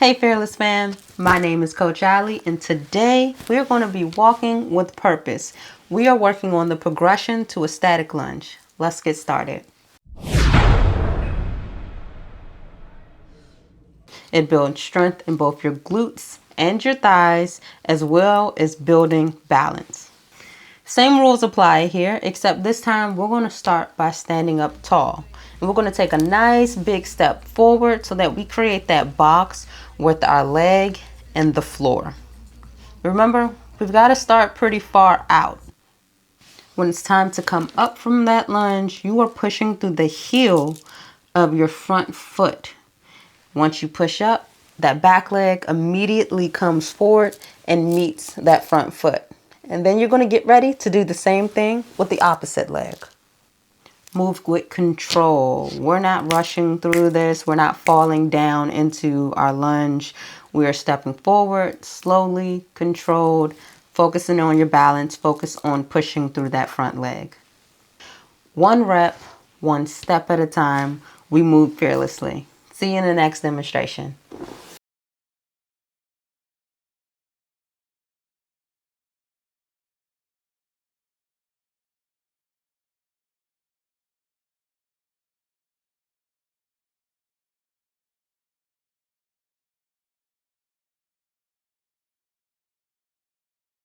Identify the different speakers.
Speaker 1: Hey Fearless fam, my name is Coach Allie and today we're going to be walking with purpose. We are working on the progression to a static lunge. Let's get started. It builds strength in both your glutes and your thighs, as well as building balance. Same rules apply here, except this time we're going to start by standing up tall. And we're going to take a nice big step forward so that we create that box with our leg and the floor. Remember, we've got to start pretty far out. When it's time to come up from that lunge, you are pushing through the heel of your front foot. Once you push up, that back leg immediately comes forward and meets that front foot. And then you're going to get ready to do the same thing with the opposite leg. Move with control. We're not rushing through this. We're not falling down into our lunge. We are stepping forward, slowly, controlled, focusing on your balance, focus on pushing through that front leg. One rep, one step at a time, we move fearlessly. See you in the next demonstration.